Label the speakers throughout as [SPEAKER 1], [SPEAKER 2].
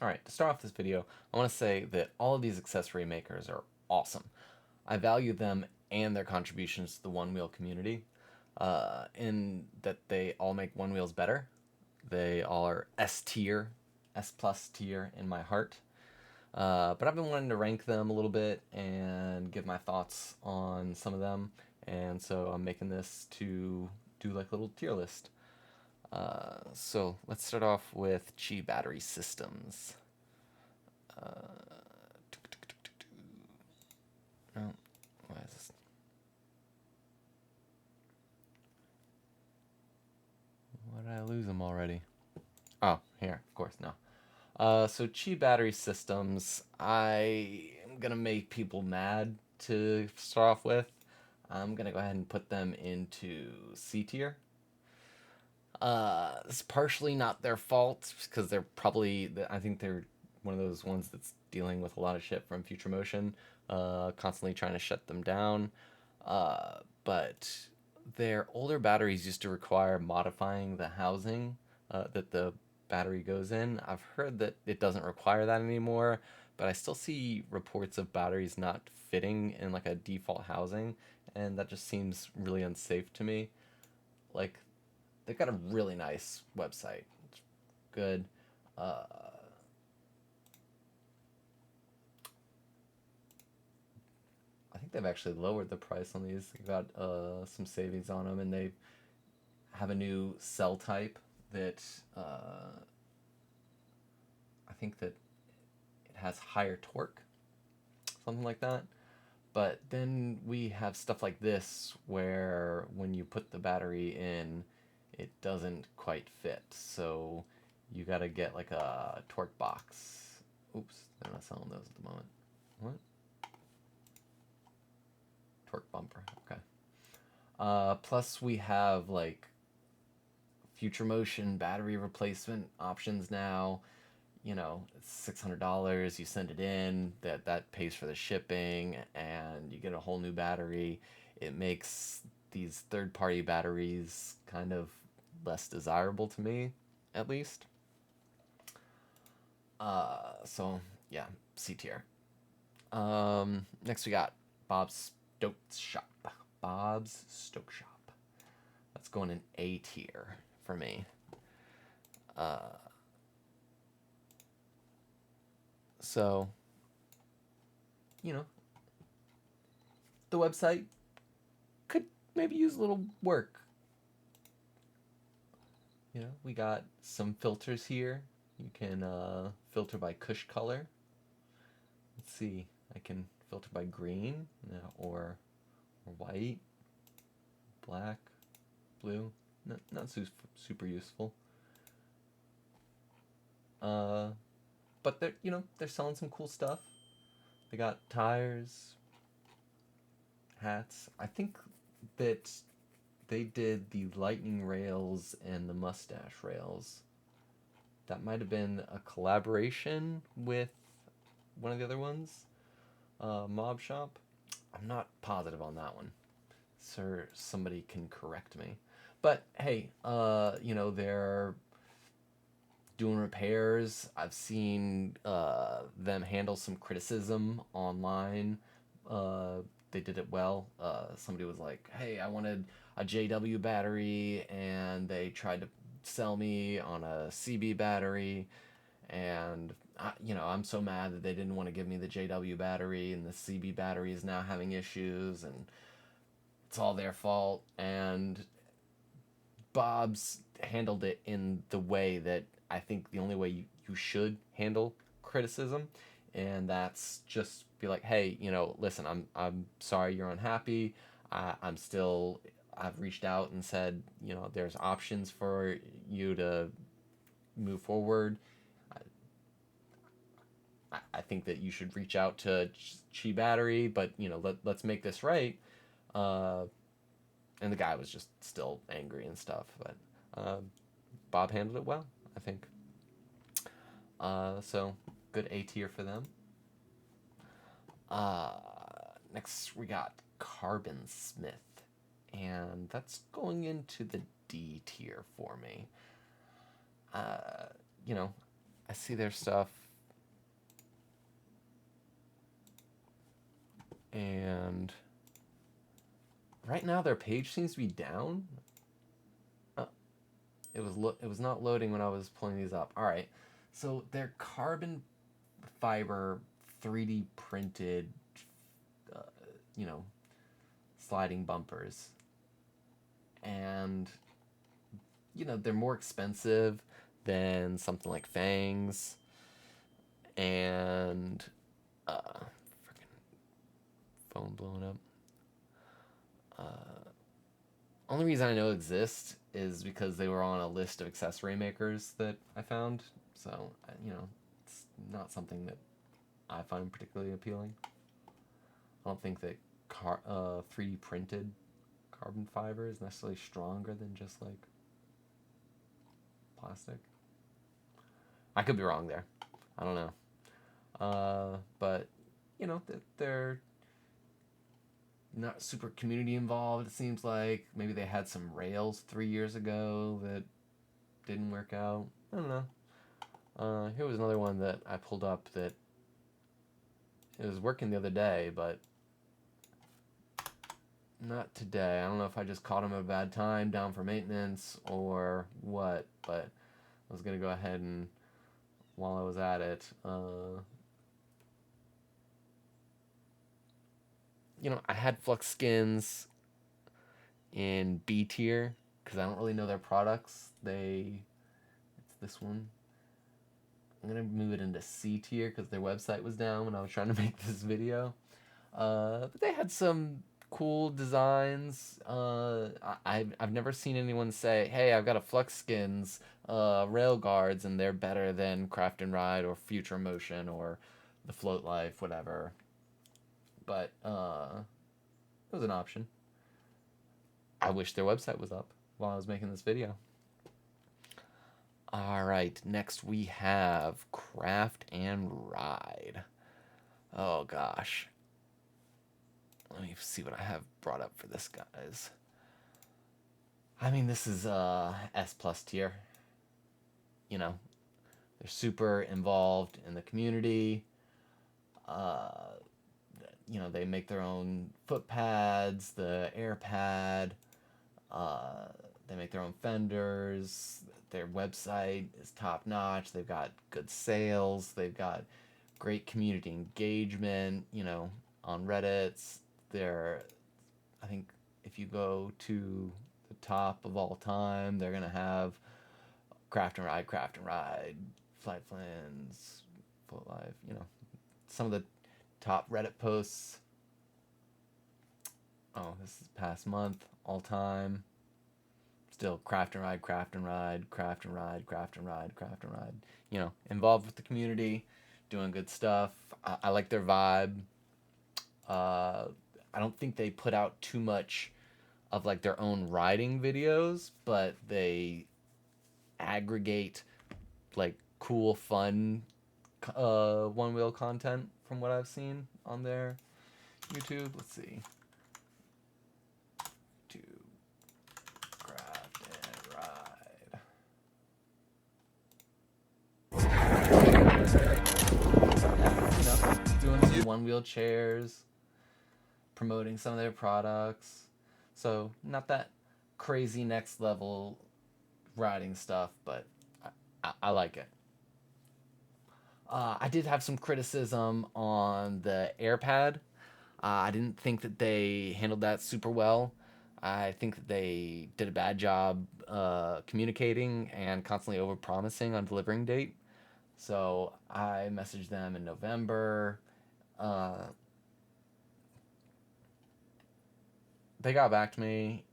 [SPEAKER 1] Alright, to start off this video, I want to say that all of these accessory makers are awesome. I value them and their contributions to the Onewheel community, in that they all make Onewheels better. They all are S tier, S plus tier in my heart. But I've been wanting to rank them a little bit and give my thoughts on some of them, and so I'm making this to do like a little tier list. So let's start off with Qi battery systems. No, why is this? Why did I lose them already? Oh, here, of course, no. So Qi battery systems, I am gonna make people mad to start off with. I'm gonna go ahead and put them into C tier. It's partially not their fault because they're probably, I think they're one of those ones that's dealing with a lot of shit from Future Motion, constantly trying to shut them down. But their older batteries used to require modifying the housing that the battery goes in. I've heard that it doesn't require that anymore, but I still see reports of batteries not fitting in like a default housing, and that just seems really unsafe to me. Like, they've got a really nice website. It's good. I think they've actually lowered the price on these. They've got some savings on them, and they have a new cell type that I think that it has higher torque, something like that. But then we have stuff like this where when you put the battery in, it doesn't quite fit. So you got to get like a torque box. Oops, they're not selling those at the moment. What? Torque bumper. Okay. Plus we have like Future Motion battery replacement options now. You know, it's $600. You send it in, that pays for the shipping, and you get a whole new battery. It makes these third-party batteries kind of less desirable to me, at least. So yeah, C tier. Next we got Bob's Stoked Shop. Bob's Stoke Shop. That's going in A tier for me. So, you know, the website could maybe use a little work. You know, we got some filters here. You can filter by cush color. Let's see, I can filter by green, or white, black, blue. Not super useful. But they're selling some cool stuff. They got tires, hats. I think that they did the lightning rails and the mustache rails. That might have been a collaboration with one of the other ones, MobShop. I'm not positive on that one. Sir, somebody can correct me. But hey, they're doing repairs. I've seen them handle some criticism online. They did it well. Somebody was like, "Hey, I wanted a JW battery," and they tried to sell me on a CB battery, and I'm so mad that they didn't want to give me the JW battery, and the CB battery is now having issues, and it's all their fault. And Bob's handled it in the way that I think the only way you should handle criticism, and that's just be like, hey, listen, I'm sorry you're unhappy. I've reached out and said, there's options for you to move forward. I think that you should reach out to Qi Battery, but let's make this right. And the guy was just still angry and stuff, but Bob handled it well, I think. So good A tier for them. Next we got Carbon Smith, and that's going into the D tier for me. I see their stuff. And right now their page seems to be down. It was not loading when I was pulling these up. All right, so they're carbon fiber 3D printed, uh, you know, sliding bumpers, and they're more expensive than something like Fangs, and freaking phone blowing up. Only reason I know exist is because they were on a list of accessory makers that I found. So, it's not something that I find particularly appealing. I don't think that 3D printed carbon fiber is necessarily stronger than just like plastic. I could be wrong there. I don't know. But they're not super community involved, it seems like. Maybe they had some rails 3 years ago that didn't work out. I don't know. Here was another one that I pulled up that it was working the other day, but not today. I don't know if I just caught him at a bad time, down for maintenance, or what, but I was going to go ahead and, while I was at it, I had Fluxskinz in B tier because I don't really know their products. It's this one. I'm gonna move it into C tier because their website was down when I was trying to make this video. But they had some cool designs. I've never seen anyone say, "Hey, I've got a Fluxskinz rail guards and they're better than Craft and Ride or Future Motion or the Float Life, whatever." But it was an option. I wish their website was up while I was making this video. All right, next we have Craft and Ride. Oh gosh. Let me see what I have brought up for this, guys. I mean, this is S plus tier. They're super involved in the community. They make their own foot pads, the air pad. They make their own fenders. Their website is top notch. They've got good sales. They've got great community engagement. On Reddit. I think if you go to the top of all time, they're gonna have Craft and Ride, Flight Flans, Foot Life. Some of the top Reddit posts. Oh, this is past month, all time. Still Craft and Ride. Involved with the community, doing good stuff. I like their vibe. I don't think they put out too much of like their own riding videos, but they aggregate like cool, fun one wheel content from what I've seen on their YouTube. Let's see. To Craft and Ride. Doing some one wheel chairs, promoting some of their products. So not that crazy next level riding stuff, but I like it. I did have some criticism on the AirPad. I didn't think that they handled that super well. I think that they did a bad job communicating and constantly over-promising on delivering date. So I messaged them in November. They got back to me,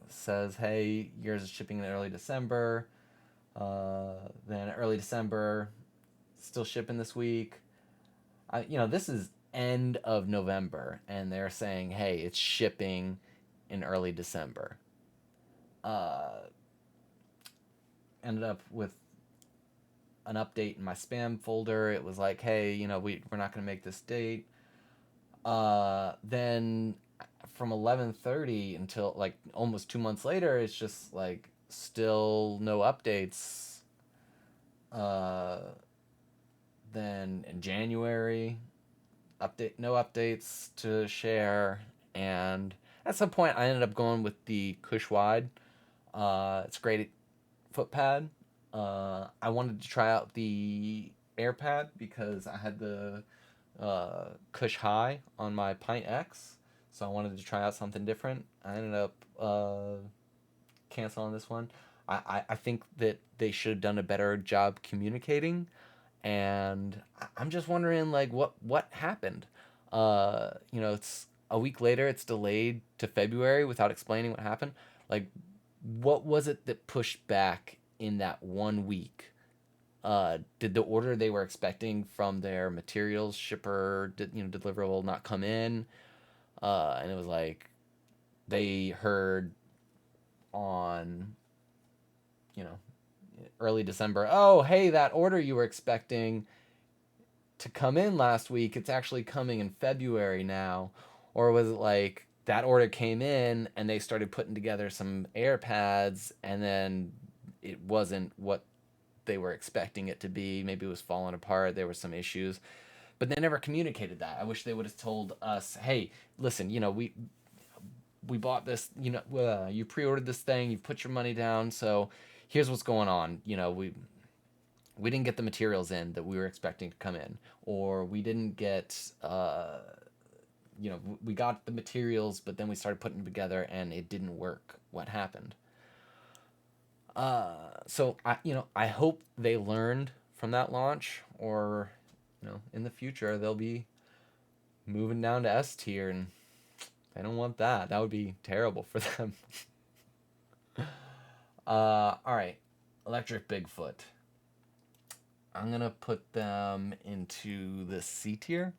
[SPEAKER 1] says, hey, yours is shipping in early December. Then early December, still shipping this week. This is end of November, and they're saying, hey, it's shipping in early December. Ended up with an update in my spam folder. It was like, hey, we're not going to make this date. Then from 11:30 until like almost 2 months later, it's just like still no updates. Then in January, no updates to share, and at some point I ended up going with the Cush Wide. It's a great foot pad. I wanted to try out the Air Pad because I had the Cush High on my Pint X, so I wanted to try out something different. I ended up canceling this one. I think that they should have done a better job communicating, and I'm just wondering like what happened. It's a week later. It's delayed to February without explaining what happened. Like, what was it that pushed back in that 1 week? Did the order they were expecting from their materials shipper, deliverable, not come in? And it was like they heard on, you know, early December, oh, hey, that order you were expecting to come in last week, it's actually coming in February now. Or was it like that order came in and they started putting together some air pads and then it wasn't what they were expecting it to be? Maybe it was falling apart, there were some issues, but they never communicated that. I wish they would have told us, hey, listen, we bought this, you pre-ordered this thing, you put your money down, so here's what's going on. We didn't get the materials in that we were expecting to come in, or we didn't get, we got the materials, but then we started putting them together and it didn't work. What happened? So I hope they learned from that launch, or in the future they'll be moving down to S tier, and they don't want that. That would be terrible for them. All right, Electric Bigfoot. I'm gonna put them into the C tier.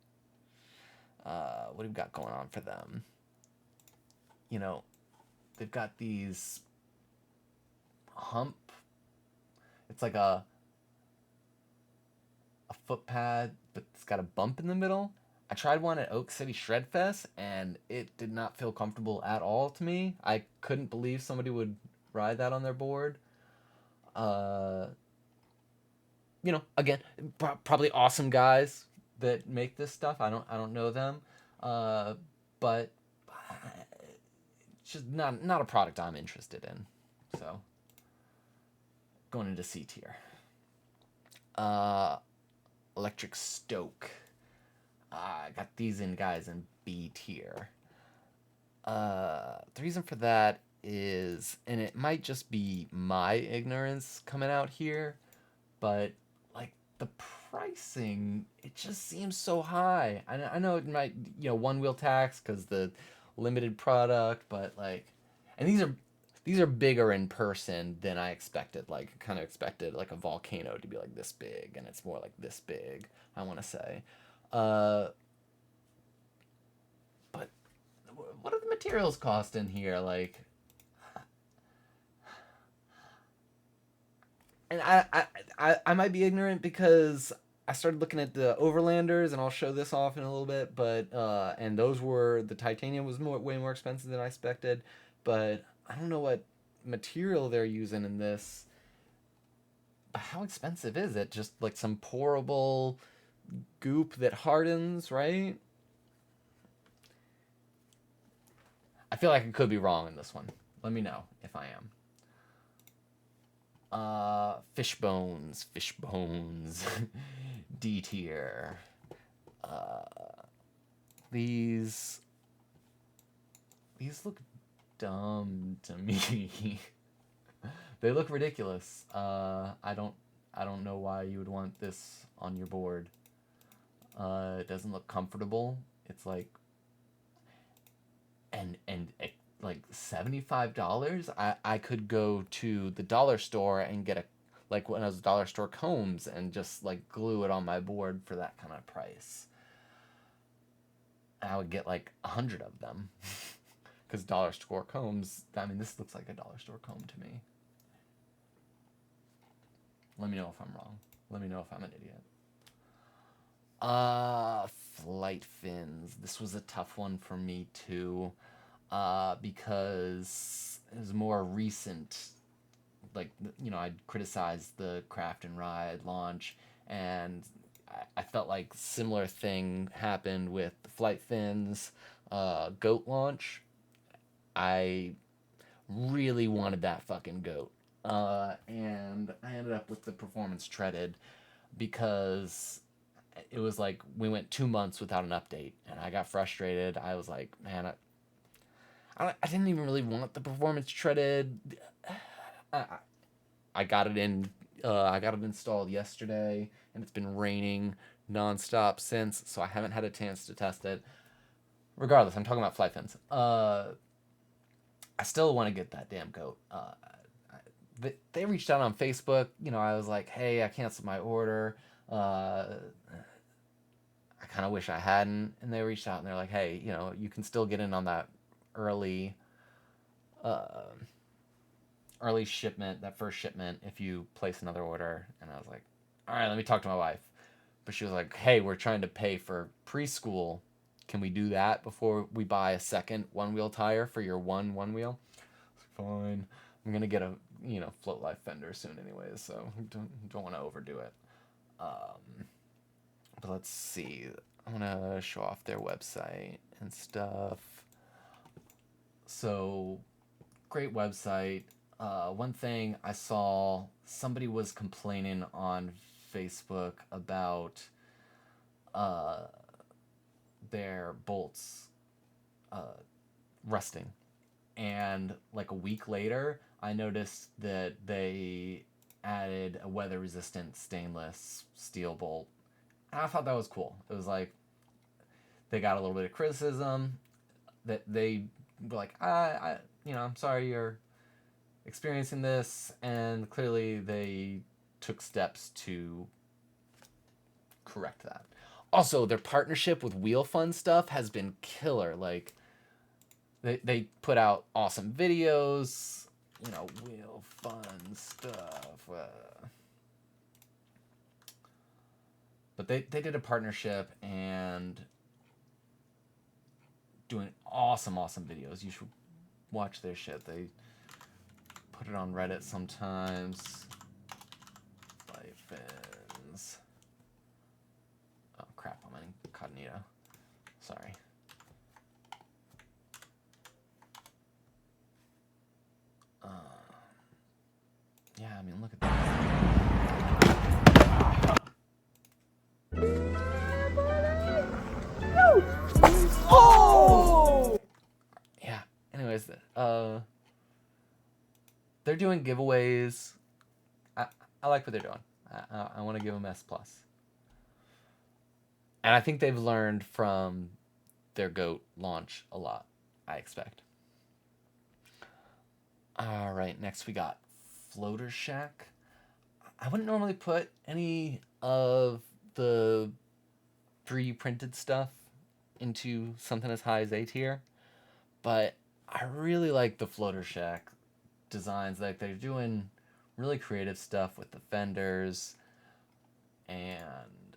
[SPEAKER 1] What do we got going on for them? They've got these hump. It's like a foot pad, but it's got a bump in the middle. I tried one at Oak City Shred Fest, and it did not feel comfortable at all to me. I couldn't believe somebody would ride that on their board. Uh, Again, probably awesome guys that make this stuff. I don't know them, but it's just not a product I'm interested in. So going into C tier. Uh, Electric Stoke. I got these guys in B tier. The reason for that is, and it might just be my ignorance coming out here, but like the pricing, it just seems so high. I know it might, one wheel tax because the limited product, but like, and these are bigger in person than I expected. Like, kind of expected like a volcano to be like this big, and it's more like this big, I want to say. Uh, but what do the materials cost in here? Like, and I might be ignorant because I started looking at the Overlanders, and I'll show this off in a little bit. But and those were, the titanium was way more expensive than I expected. But I don't know what material they're using in this. But how expensive is it? Just like some pourable goop that hardens, right? I feel like I could be wrong in this one. Let me know if I am. Fishbones, D tier. Uh, these look dumb to me. They look ridiculous. I don't know why you would want this on your board. It doesn't look comfortable. It's like, and like $75. I could go to the dollar store and get like one of those dollar store combs and just like glue it on my board for that kind of price. I would get like 100 of them. Because dollar store combs, I mean, this looks like a dollar store comb to me. Let me know if I'm wrong. Let me know if I'm an idiot. Flight fins. This was a tough one for me too, because it was more recent. Like, I'd criticized the Craft and Ride launch, and I felt like similar thing happened with the Fluxskinz goat launch. I really wanted that fucking goat. And I ended up with the performance treaded because it was like we went 2 months without an update, and I got frustrated. I was like, man, I didn't even really want the performance treaded. I, I got it in. I got it installed yesterday, and it's been raining nonstop since, so I haven't had a chance to test it. Regardless, I'm talking about Fluxskinz. I still want to get that damn goat. They reached out on Facebook. You know, I was like, hey, I canceled my order. I kind of wish I hadn't. And they reached out and they're like, hey, you know, you can still get in on that early early shipment, that first shipment, if you place another order. And I was like, all right, let me talk to my wife. But she was like, hey, we're trying to pay for preschool. Can we do that before we buy a second one-wheel tire for your one wheel? Fine. I'm gonna get a float life fender soon anyways, so don't want to overdo it. But let's see. I'm gonna show off their website and stuff. So great website. One thing I saw, somebody was complaining on Facebook about their bolts rusting. And like a week later, I noticed that they added a weather-resistant stainless steel bolt. And I thought that was cool. It was like they got a little bit of criticism that they were like, I'm sorry you're experiencing this, and clearly they took steps to correct that. Also, their partnership with Wheel Fun stuff has been killer. Like, they put out awesome videos, Wheel Fun stuff. But they did a partnership and doing awesome videos. You should watch their shit. They put it on Reddit sometimes. Fluxskinz. Oh crap, I'm incognito. Sorry. Yeah, I mean, look at that. Oh! Yeah. Anyways, they're doing giveaways. I like what they're doing. I want to give them S+. And I think they've learned from their GOAT launch a lot, I expect. All right, next we got Floatershack. I wouldn't normally put any of the 3D printed stuff into something as high as A tier, but I really like the Floatershack designs. Like, they're doing really creative stuff with the fenders, and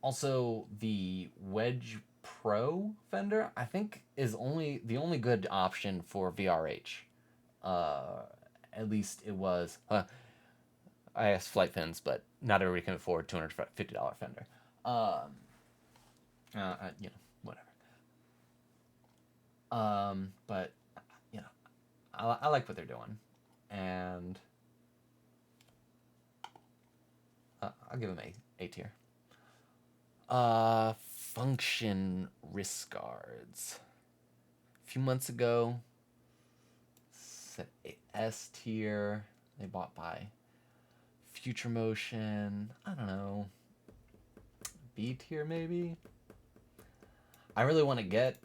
[SPEAKER 1] also the Wedge Pro fender, I think, is the only good option for VRH. At least it was. I asked Fluxskinz, but not everybody can afford $250 fender. Whatever. But I like what they're doing, and I'll give them A tier. Function wrist guards. A few months ago, set S tier. They bought by Future Motion. I don't know. B tier maybe. I really want to get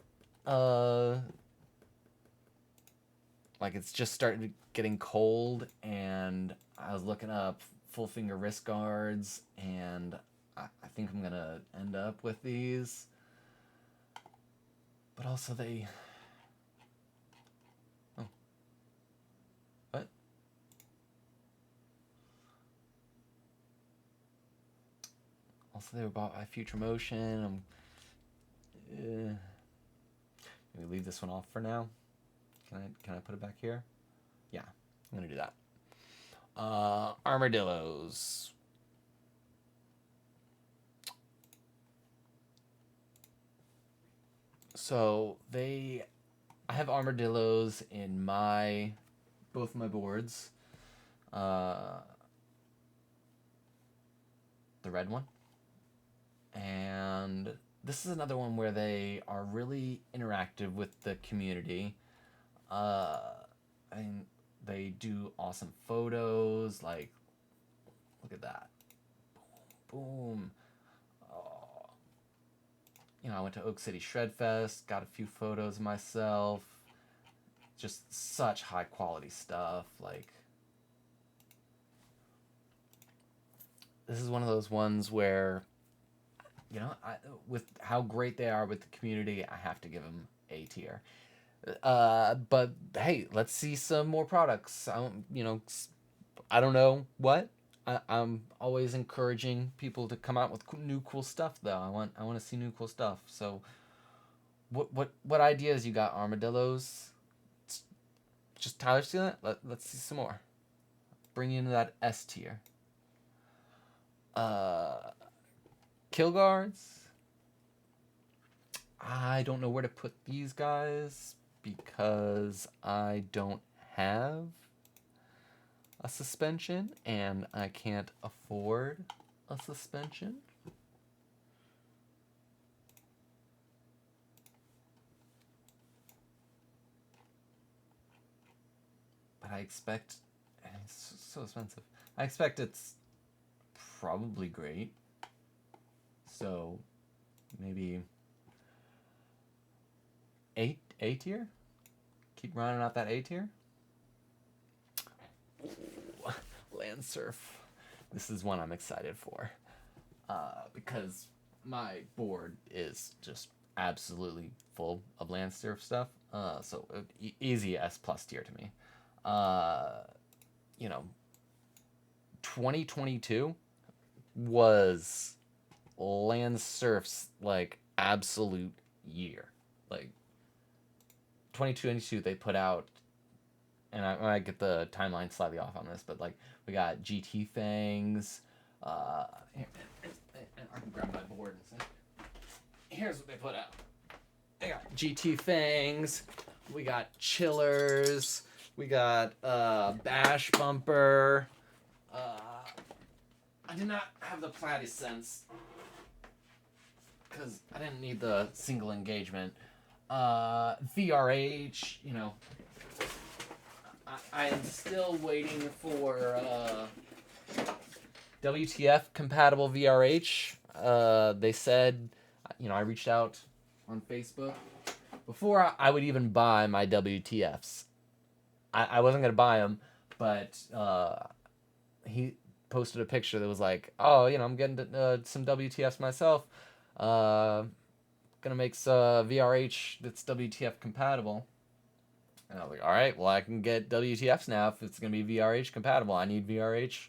[SPEAKER 1] like, it's just started getting cold, and I was looking up full finger wrist guards, and I think I'm gonna end up with these. But also what? Also, they were bought by Future Motion. Can we leave this one off for now? Can I put it back here? Yeah, I'm gonna do that. Armadillos. So I have armadillos in both my boards. Uh, the red one. And this is another one where they are really interactive with the community. Uh, I mean, they do awesome photos. Like, look at that. Boom, boom. Oh. I went to Oak City Shred Fest, got a few photos myself. Just such high quality stuff. Like, this is one of those ones where, with how great they are with the community, I have to give them A tier. But hey, let's see some more products. I don't know what. I'm always encouraging people to come out with new cool stuff, though. I want to see new cool stuff. So, what ideas you got, armadillos? Just Tyler stealing it? Let's see some more. Bring you into that S tier. Kiilguardz. I don't know where to put these guys because I don't have a suspension and I can't afford a suspension. But I expect, and it's so expensive. I expect it's probably great. So maybe A tier? Keep running out that A tier? Landsurf. This is one I'm excited for. Because my board is just absolutely full of Landsurf stuff. So easy S plus tier to me. 2022 was Landsurf's like absolute year. Like 2022 they put out, and I might get the timeline slightly off on this, but like we got GT Fangs. Here, I can grab my board and say, here's what they put out. They got GT Fangs. We got Chillers. We got Bash Bumper. I did not have the Platy Sense because I didn't need the single engagement. VRH, I am still waiting for WTF compatible VRH. They said, I reached out on Facebook before I would even buy my WTFs. I wasn't going to buy them, but he posted a picture that was like, oh, I'm getting some WTFs myself. Gonna make VRH that's WTF compatible. And I was like, all right, well, I can get WTFs now if it's gonna be VRH compatible. I need VRH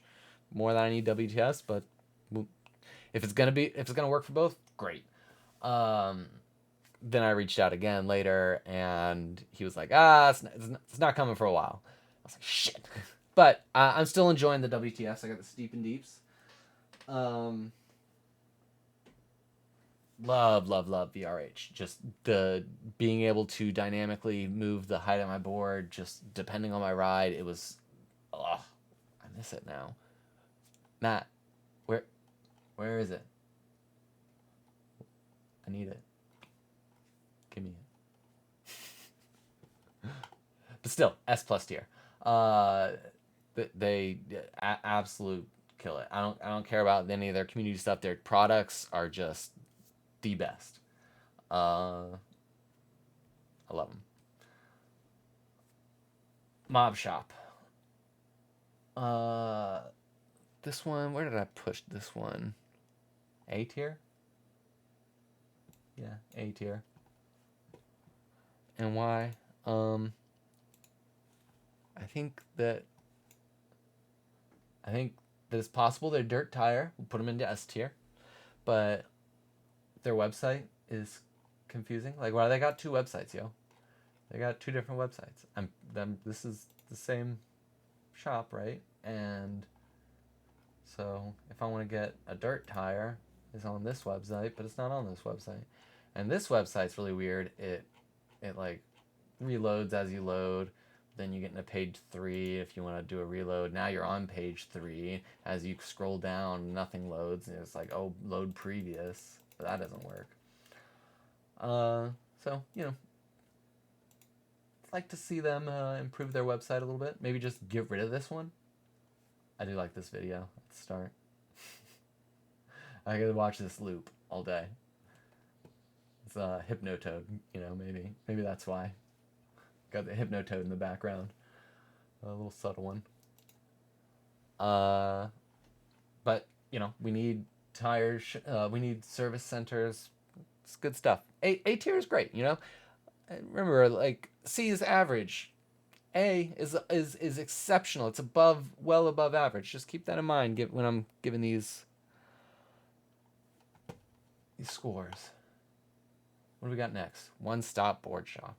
[SPEAKER 1] more than I need WTFs, but if it's gonna work for both, great. Then I reached out again later, and he was like, it's not coming for a while. I was like, shit. But I'm still enjoying the WTFs. I got the Steep and Deeps. Love VRH. Just the being able to dynamically move the height of my board, just depending on my ride. It was, I miss it now. Matt, where is it? I need it. Give me it. But still, S plus tier. They absolute kill it. I don't care about any of their community stuff. Their products are just the best. I love them. MobShop. This one, where did I push this one? A tier? Yeah, A tier. And why? I think that it's possible their dirt tire will put them into S tier, but their website is confusing. Like, why they got two websites, yo? They got two different websites. This is the same shop, right? And so if I want to get a dirt tire, it's on this website, but it's not on this website. And this website's really weird. It like reloads as you load. Then you get into page 3 if you want to do a reload. Now you're on page 3. As you scroll down, nothing loads. And it's like, oh, load previous. But that doesn't work. So, you know, I'd like to see them improve their website a little bit. Maybe just get rid of this one. I do like this video at the start. I gotta watch this loop all day. It's Hypnotoad, you know, maybe that's why. Got the Hypnotoad in the background. A little subtle one. But, you know, we need tires, we need service centers. It's good stuff. A tier is great, you know? Remember, like, C is average. A is exceptional. It's well above average. Just keep that in mind when I'm giving these scores. What do we got next? OneStopBoardShop.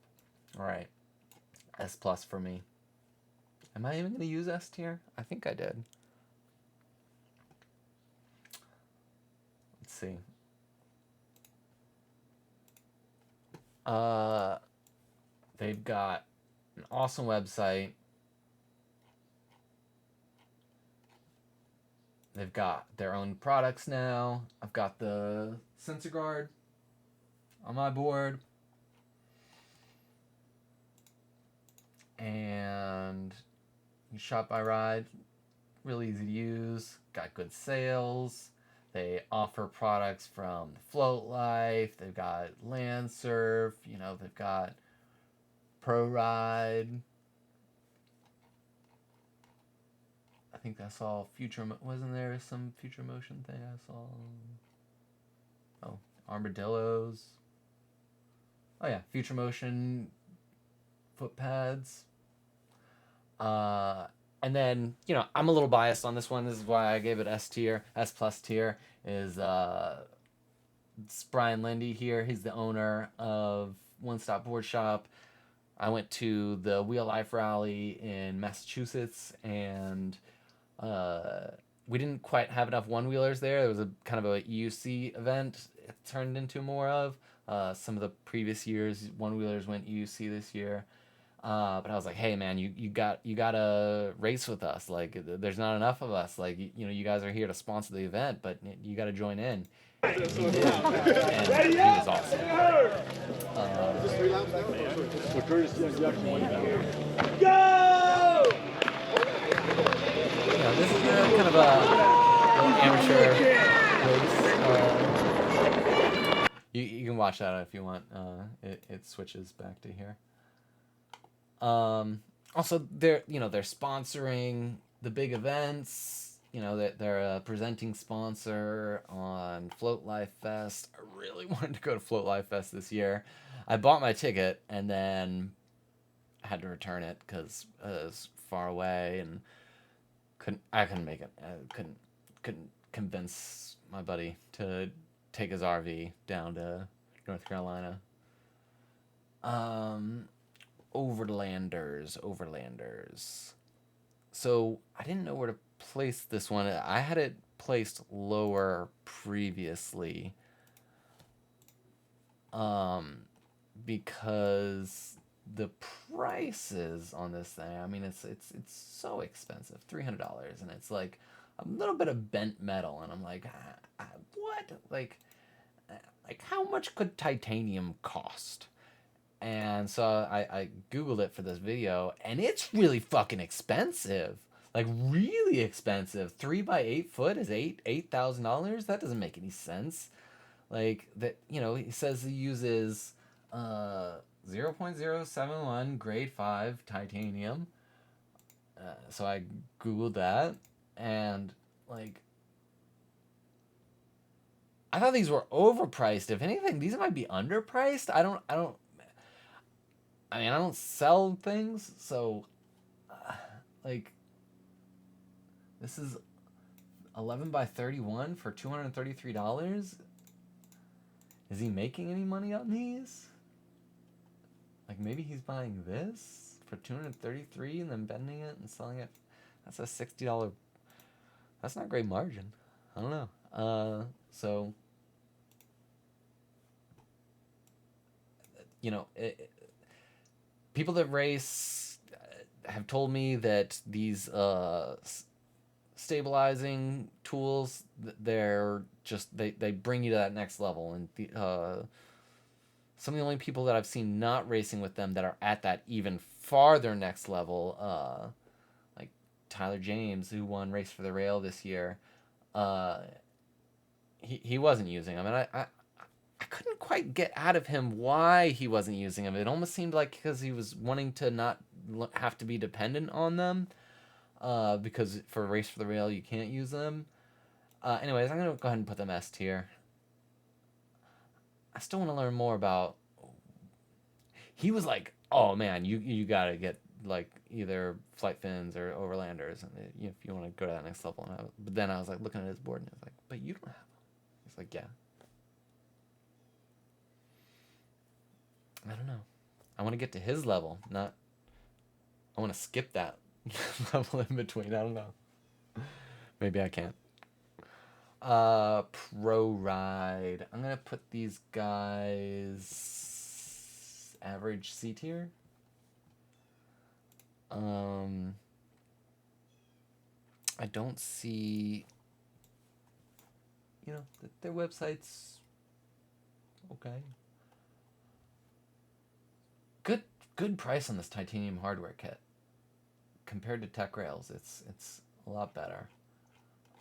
[SPEAKER 1] All right. S+ for me. Am I even going to use S tier? I think I did. Let's see. They've got an awesome website. They've got their own products now. I've got the sensor guard on my board. And you shop by ride. Really easy to use. Got good sales. They offer products from Float Life. They've got Landsurf. You know, they've got Pro Ride. I think I saw wasn't there some Future Motion thing I saw? Oh, Armadillos. Oh yeah, Future Motion foot pads. And then, you know, I'm a little biased on this one. This is why I gave it S tier. S+ tier is it's Brian Lindy here. He's the owner of OneStopBoardShop. I went to the Wheel Life Rally in Massachusetts, and we didn't quite have enough one-wheelers there. There was a kind of a EUC event it turned into more of. Some of the previous years, one-wheelers went EUC this year. But I was like, hey man, you gotta race with us. Like, there's not enough of us. Like, you know, you guys are here to sponsor the event, but you gotta join in. He did, and he was awesome.
[SPEAKER 2] Go!
[SPEAKER 1] You know, this is kind of a little amateur race. You can watch that if you want. It switches back to here. Also, they're sponsoring the big events. You know, they're a presenting sponsor on Float Life Fest. I really wanted to go to Float Life Fest this year. I bought my ticket and then I had to return it because it was far away and I couldn't make it. I couldn't convince my buddy to take his RV down to North Carolina. Overlanders. So I didn't know where to place this one. I had it placed lower previously. Because the prices on this thing, I mean, it's so expensive, $300, and it's like a little bit of bent metal, and I'm like, what? Like how much could titanium cost? And so I Googled it for this video, and it's really fucking expensive. Like, really expensive. 3x8 foot is $8,000? That doesn't make any sense. Like, that, you know, he says he uses 0.071 grade 5 titanium. So I Googled that, and, like, I thought these were overpriced. If anything, these might be underpriced. I mean, I don't sell things, so, like, this is 11x31 for $233. Is he making any money on these? Like, maybe he's buying this for $233 and then bending it and selling it. That's a $60. That's not great margin. I don't know. So you know, people that race have told me that these stabilizing tools, they're just they bring you to that next level. And some of the only people that I've seen not racing with them that are at that even farther next level, like Tyler James, who won Race for the Rail this year, uh, he wasn't using them, and I couldn't quite get out of him why he wasn't using them. It almost seemed like because he was wanting to not have to be dependent on them, because for Race for the Rail you can't use them. Anyways, I'm gonna go ahead and put them S tier. I still want to learn more about. He was like, "Oh man, you gotta get like either Flightfins or Overlanders, and if you want to go to that next level." But then I was like looking at his board, and I was like, "But you don't have them." He's like, "Yeah." I don't know. I want to get to his level, not. I want to skip that level in between. I don't know. Maybe I can't. Pro Ride. I'm gonna put these guys average C tier. I don't see. Their website's okay. Good price on this titanium hardware kit. Compared to Tech Rails, it's a lot better.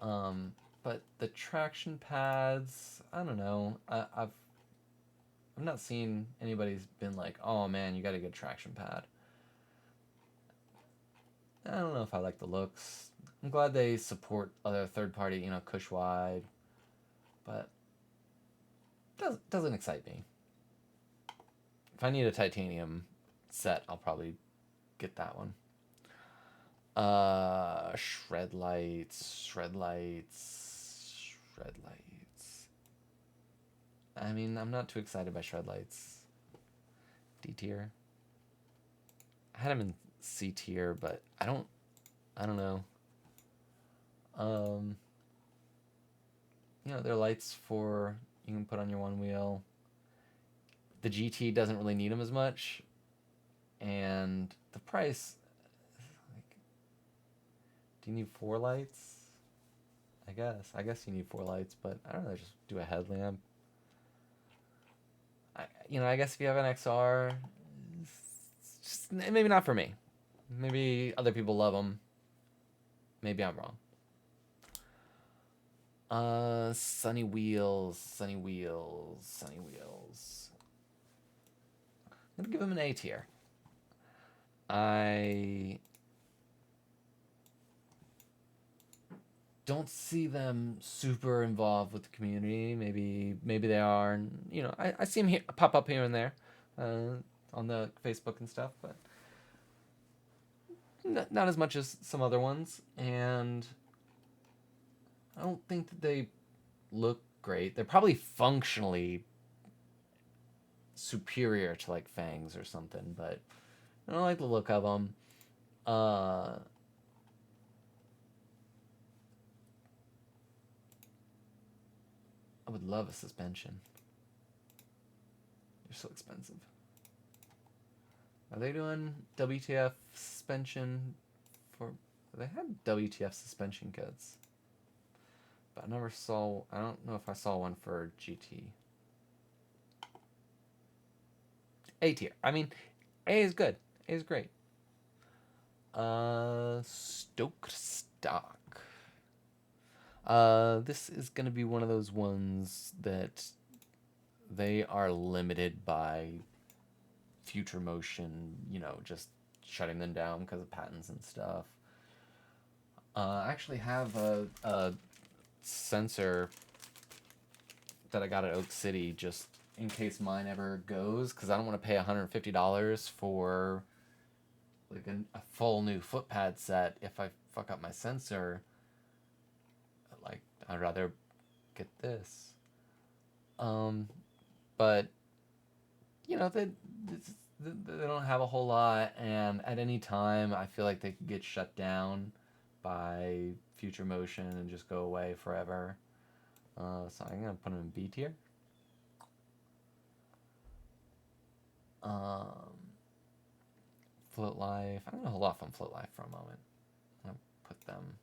[SPEAKER 1] But the traction pads, I don't know. I've not seen anybody's been like, oh man, you got to get a traction pad. I don't know if I like the looks. I'm glad they support other third party, Cushwide, but doesn't excite me. If I need a titanium set, I'll probably get that one. Shredlights. I mean, I'm not too excited by Shredlights. D tier. I had them in C tier, but I don't know. They're lights for you can put on your one wheel. The GT doesn't really need them as much, and the price. Like, do you need 4 lights? I guess you need 4 lights, but I don't know. Just do a headlamp. I guess if you have an XR, it's just maybe not for me. Maybe other people love them. Maybe I'm wrong. Sonny Wheels. I'm gonna give him an A tier. I don't see them super involved with the community. Maybe they are. And, I see them pop up here and there, on the Facebook and stuff, but not as much as some other ones. And I don't think that they look great. They're probably functionally superior to like Fangs or something, but I don't like the look of them. I would love a suspension. They're so expensive. Are they doing WTF suspension for? They had WTF suspension kits, but I don't know if I saw one for GT. A tier. I mean, A is good. A is great. Stoked Stock. This is gonna be one of those ones that they are limited by future motion, just shutting them down because of patents and stuff. I actually have a sensor that I got at Oak City just in case mine ever goes, because I don't want to pay $150 for like a full new foot pad set if I fuck up my sensor. Like, I'd rather get this. But they don't have a whole lot, and at any time I feel like they could get shut down by future motion and just go away forever. So I'm gonna put them in B tier. Float Life. I'm gonna hold off on Float Life for a moment. I'm gonna put them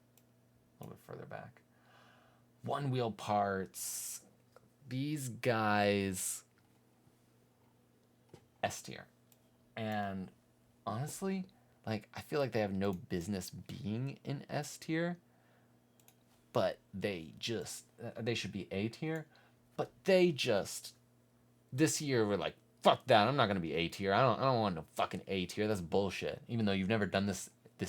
[SPEAKER 1] a little bit further back. Onewheel parts. These guys, S tier. And honestly, like, I feel like they have no business being in S tier, but they should be A tier, but they just, this year were like, fuck that, I'm not gonna be A tier. I don't want no fucking A tier. That's bullshit. Even though you've never done this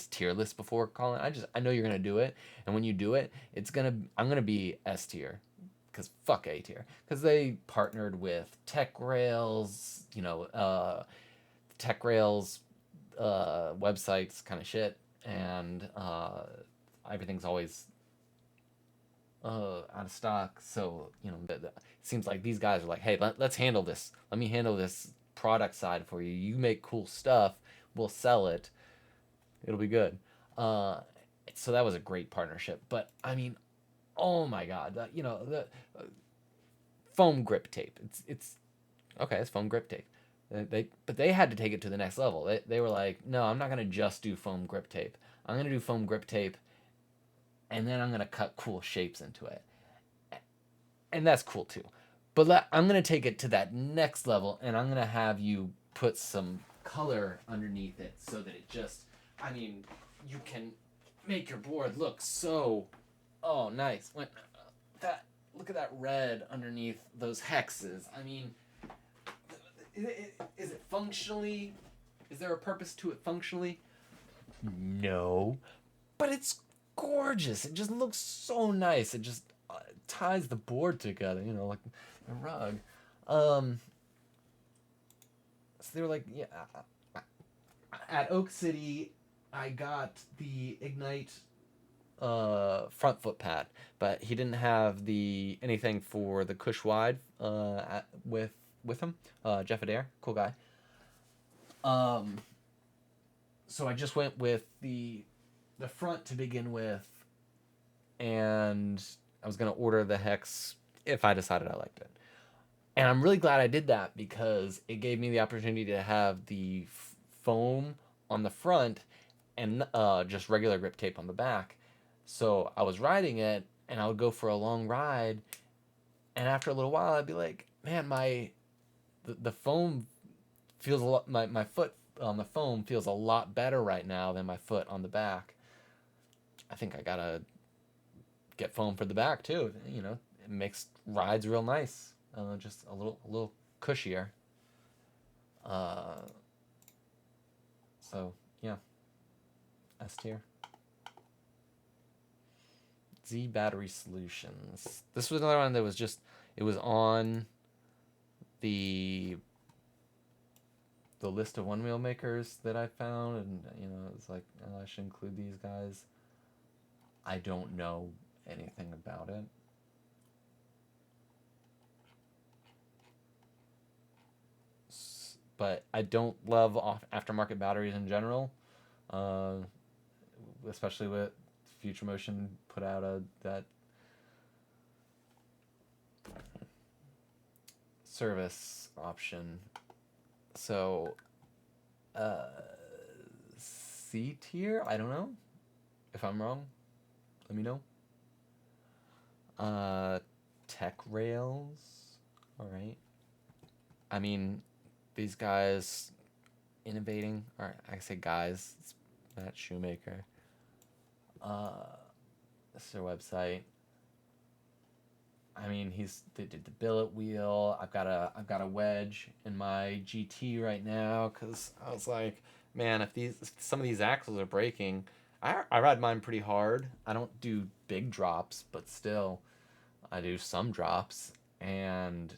[SPEAKER 1] tier list before, Colin, I know you're gonna do it, and when you do it, I'm gonna be S tier, because fuck A tier, because they partnered with Tech Rails, Tech Rails websites kind of shit, and everything's always out of stock. So it seems like these guys are like, hey, let's handle this. Let me handle this product side for you. You make cool stuff, we'll sell it. It'll be good. So that was a great partnership. But I mean, oh my god, the foam grip tape. It's okay. It's foam grip tape. But they had to take it to the next level. They were like, no, I'm not gonna just do foam grip tape. I'm gonna do foam grip tape, and then I'm gonna cut cool shapes into it, and that's cool too. But I'm gonna take it to that next level, and I'm gonna have you put some color underneath it so that it just, I mean, you can make your board look so, oh, nice. Look at that red underneath those hexes. I mean, is it functionally? Is there a purpose to it functionally? No. But it's gorgeous. It just looks so nice. It just ties the board together, like a rug. So they were like, yeah. At Oak City, I got the Ignite front foot pad, but he didn't have anything for the Cush Wide with him. Jeff Adair, cool guy. So I just went with the front to begin with, and I was gonna order the hex if I decided I liked it. And I'm really glad I did that, because it gave me the opportunity to have the foam on the front and just regular grip tape on the back. So I was riding it, and I would go for a long ride, and after a little while, I'd be like, man, the foam feels a lot. My foot on the foam feels a lot better right now than my foot on the back. I think I gotta get foam for the back too. It makes rides real nice. Just a little cushier. So yeah, S tier. Z Battery Solutions. This was another one that was it was on the list of one wheel makers that I found, and it's like, oh, I should include these guys. I don't know anything about it. But I don't love aftermarket batteries in general, especially with Future Motion put out that service option. So C tier, I don't know. If I'm wrong, let me know. Tech Rails, all right. I mean, these guys innovating, or I say guys, it's Matt Shoemaker. This is their website. I mean, they did the billet wheel. I've got a wedge in my GT right now, because I was like, man, if some of these axles are breaking, I ride mine pretty hard. I don't do big drops, but still, I do some drops, and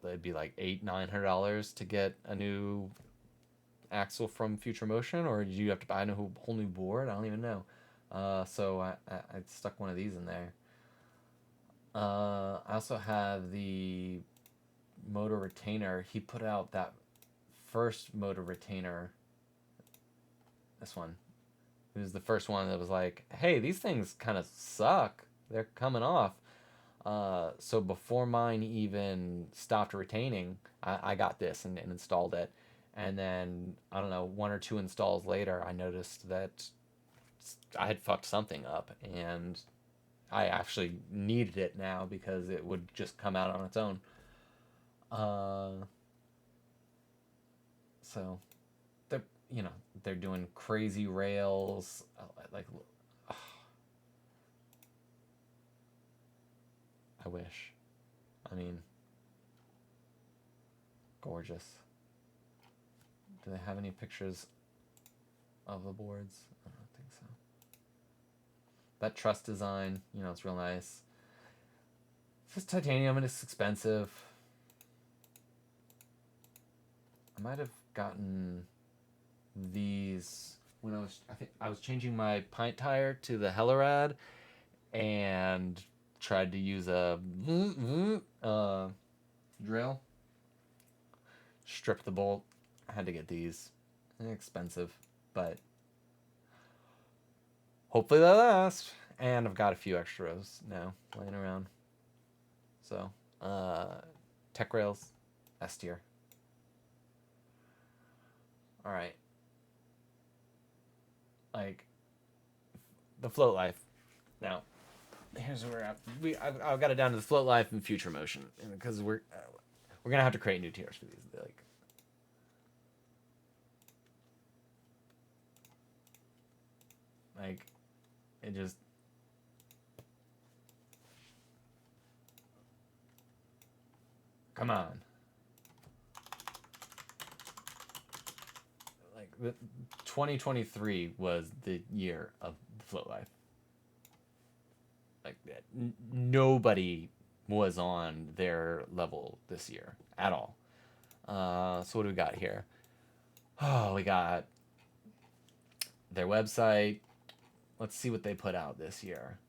[SPEAKER 1] it'd be like $800-900 to get a new axle from Future Motion, or do you have to buy a whole new board? I don't even know. So I stuck one of these in there. I also have the motor retainer. He put out that first motor retainer. This one. It was the first one that was like, hey, these things kind of suck. They're coming off. So before mine even stopped retaining, I got this and installed it. And then, I don't know, one or two installs later, I noticed that I had fucked something up. And I actually needed it now because it would just come out on its own. Uh, so they're, they're doing crazy rails. Like, I wish. I mean, gorgeous. Do they have any pictures of the boards? I don't think so. That truss design, it's real nice. It's just titanium and it's expensive. I might have gotten these when I was changing my pint tire to the Hellerad and tried to use a drill. Stripped the bolt. I had to get these. They're expensive, but hopefully they last. And I've got a few extras now laying around. So, tech rails, S tier. All right. Like the float life. Now, here's where I've got it down to the float life and future motion because we're gonna have to create new tiers for these. Like it just come on. Like the 2023 was the year of the float life. Like nobody was on their level this year at all. So what do we got here? Oh, we got their website. Let's see what they put out this year.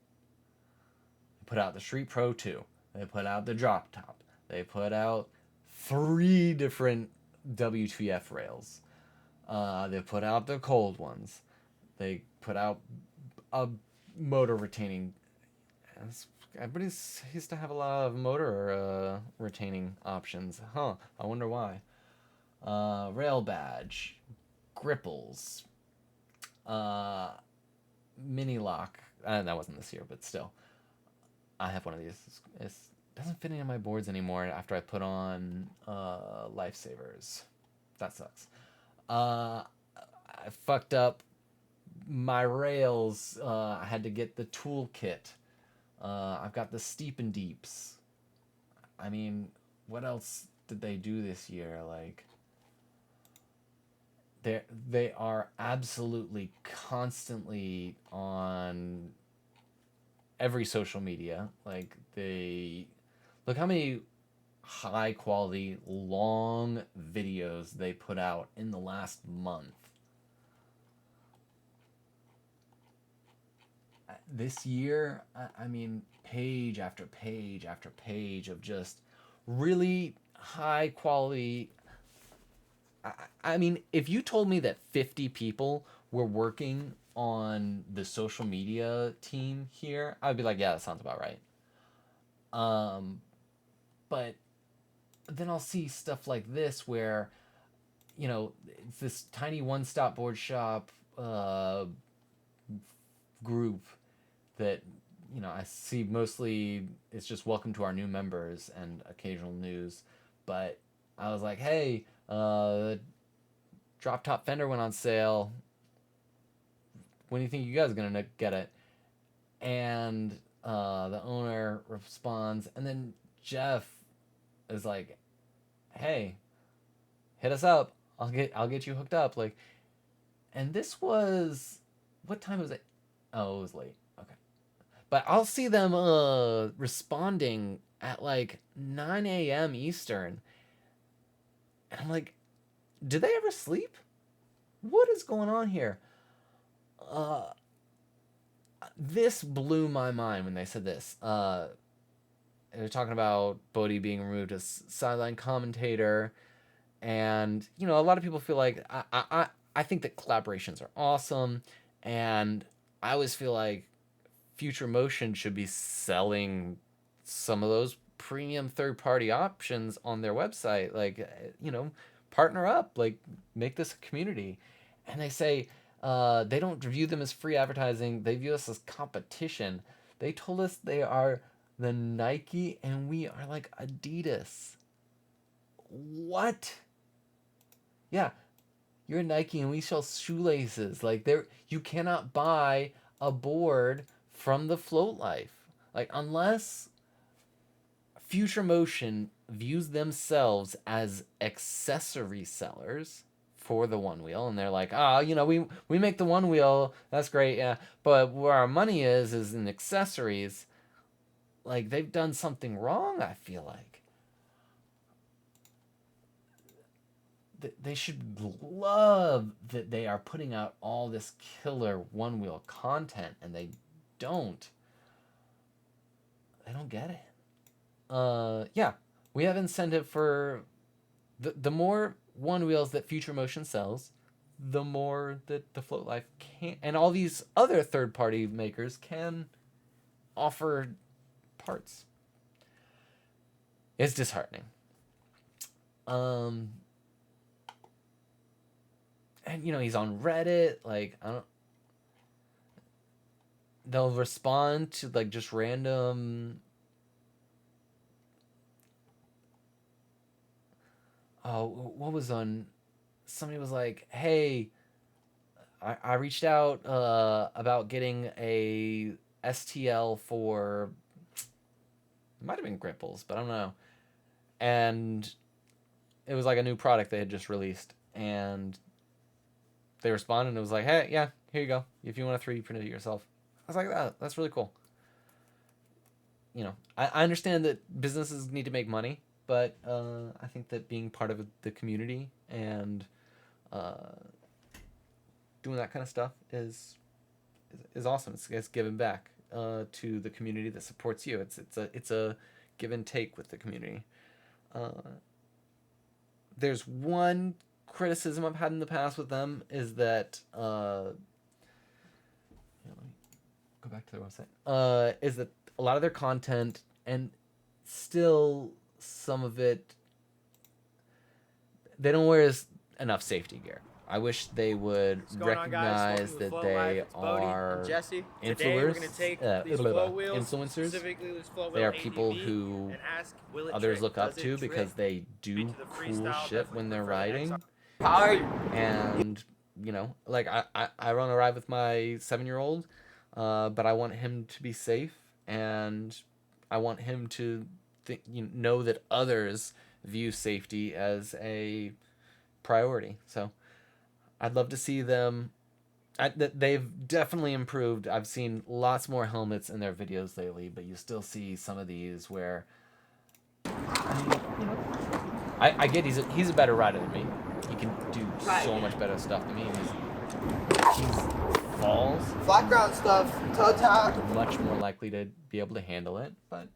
[SPEAKER 1] They put out the Street Pro 2. They put out the Drop Top. They put out 3 different WTF rails. They put out the cold ones. They put out a motor retaining. Everybody used to have a lot of motor retaining options. Huh. I wonder why. Rail badge. Gripples. Mini lock. That wasn't this year, but still. I have one of these. It doesn't fit into my boards anymore after I put on Lifesavers. That sucks. I fucked up my rails. I had to get the toolkit. I've got the Steep and Deeps. I mean, what else did they do this year? Like, they are absolutely constantly on every social media. Like, they look how many high quality long videos they put out in the last month. This year, I mean, page after page after page of just really high quality. I mean, if you told me that 50 people were working on the social media team here, I'd be like, yeah, that sounds about right. But then I'll see stuff like this where, it's this tiny OneStopBoardShop group that, I see mostly it's just welcome to our new members and occasional news. But I was like, hey, drop top fender went on sale. When do you think you guys are going to get it? And the owner responds, and then Jeff is like, hey, hit us up. I'll get you hooked up. Like, and this was, what time was it? Oh, it was late. Okay. But I'll see them responding at like 9 a.m. Eastern. And I'm like, do they ever sleep? What is going on here? This blew my mind when they said this. They're talking about Bodie being removed as sideline commentator. And, a lot of people feel like, I think that collaborations are awesome. And I always feel like Future Motion should be selling some of those premium third-party options on their website. Like, partner up, like, make this a community. And they say they don't view them as free advertising, they view us as competition. They told us they are the Nike and we are like Adidas. What? Yeah, you're Nike and we sell shoelaces. Like, there, you cannot buy a board from the Float Life. Like, unless Future Motion views themselves as accessory sellers for the Onewheel, and they're like, we make the Onewheel, that's great, yeah, but where our money is in accessories. Like, they've done something wrong, I feel like. They should love that they are putting out all this killer Onewheel content, and they don't. They don't get it. Yeah, we have incentive for the more Onewheels that Future Motion sells, the more that the Float Life can, and all these other third-party makers can offer parts. It's disheartening. And he's on Reddit. Like, they'll respond to like just random. Oh, what was on? Somebody was like, "Hey, I reached out about getting a STL for." It might have been Gripples, but I don't know. And it was like a new product they had just released, and they responded and it was like, "Hey, yeah, here you go. If you want a 3D print it yourself." I was like, that's really cool. I understand that businesses need to make money, but I think that being part of the community and doing that kind of stuff is awesome. It's giving back to the community that supports you. It's a give and take with the community. There's one criticism I've had in the past with them is that let me go back to their website. Is that a lot of their content, and still some of it, they don't wear enough safety gear. I wish they would recognize that they are influencers. They are people who others look up to because they do cool shit when they're riding. And like, I run a ride with my 7-year-old, but I want him to be safe, and I want him to know that others view safety as a priority. So I'd love to see them. They've definitely improved. I've seen lots more helmets in their videos lately, but you still see some of these where, I get he's a better rider than me. He can do so much better stuff than me. He's falls.
[SPEAKER 2] Flat ground stuff, toe tap.
[SPEAKER 1] Much more likely to be able to handle it, but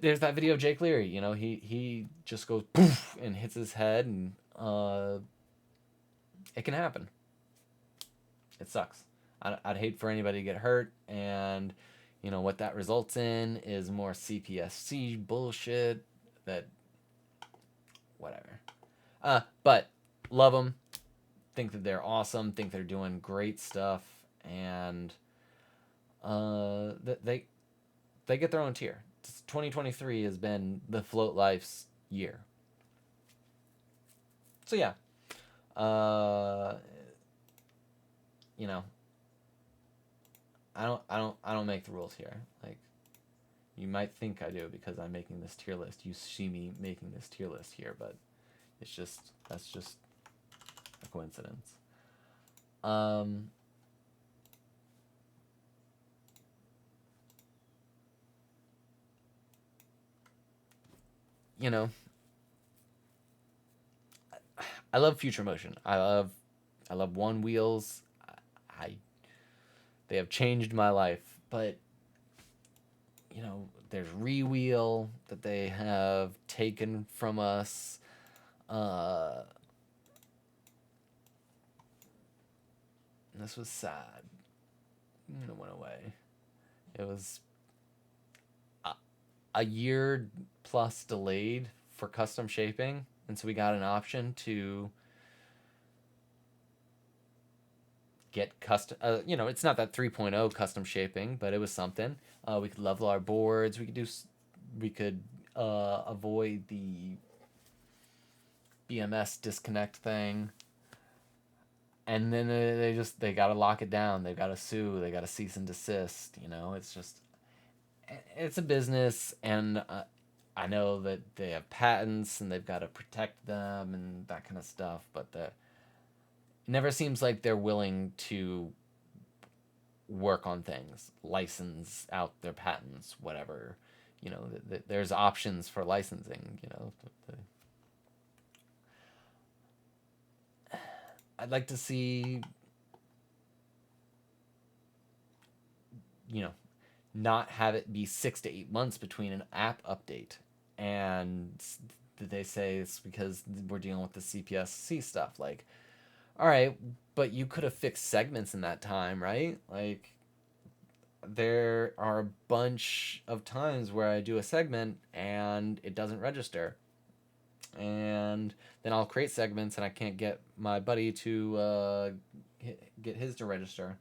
[SPEAKER 1] there's that video of Jake Leary. He just goes poof and hits his head, and it can happen. It sucks. I'd hate for anybody to get hurt, and what that results in is more CPSC bullshit. That whatever. But love them. Think that they're awesome. Think they're doing great stuff, and they get their own tier. 2023 has been the Float Life's year. So yeah, I don't make the rules here. Like, you might think I do because I'm making this tier list. You see me making this tier list here, but that's just a coincidence. I love Future Motion. I love Onewheels. They have changed my life, but there's Rewheel that they have taken from us. This was sad. It went away. It was a year plus delayed for custom shaping, and so we got an option to get custom. It's not that 3.0 custom shaping, but it was something. We could level our boards. We could avoid the BMS disconnect thing. And then they gotta lock it down. They gotta sue. They gotta cease and desist. It's a business, and I know that they have patents and they've got to protect them and that kind of stuff. But it never seems like they're willing to work on things, license out their patents, whatever. There's options for licensing. I'd like to see, not have it be 6 to 8 months between an app update. And they say it's because we're dealing with the CPSC stuff. Like, all right, but you could have fixed segments in that time, right? Like, there are a bunch of times where I do a segment and it doesn't register. And then I'll create segments and I can't get my buddy to get his to register.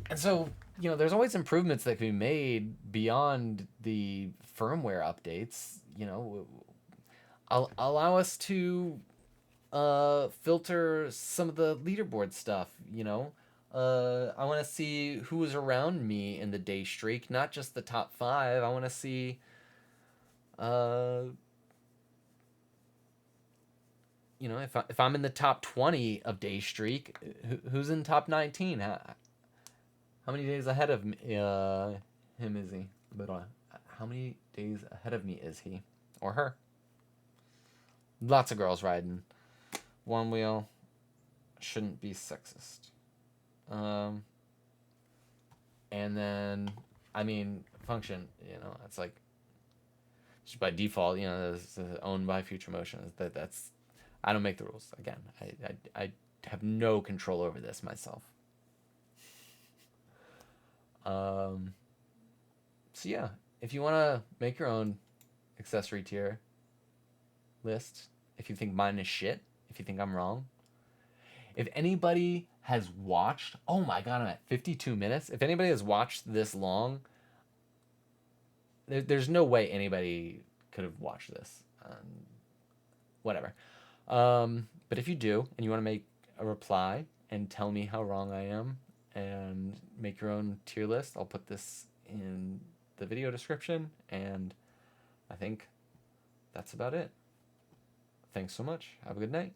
[SPEAKER 1] And so, there's always improvements that can be made beyond the firmware updates. Allow us to filter some of the leaderboard stuff. I want to see who is around me in the day streak, not just the top 5. I want to see if I'm in the top 20 of day streak, who's in top 19? How many days ahead of me, him is he? But how many days ahead of me is he or her? Lots of girls riding. Onewheel shouldn't be sexist. And then function. It's like just by default. It's owned by Future Motion. That's I don't make the rules. Again, I have no control over this myself. So yeah, if you want to make your own accessory tier list, if you think mine is shit, if you think I'm wrong, if anybody has watched, oh my god, I'm at 52 minutes. If anybody has watched this long, there's no way anybody could have watched this. Whatever. But if you do, and you want to make a reply and tell me how wrong I am, and make your own tier list, I'll put this in the video description, and I think that's about it. Thanks so much. Have a good night.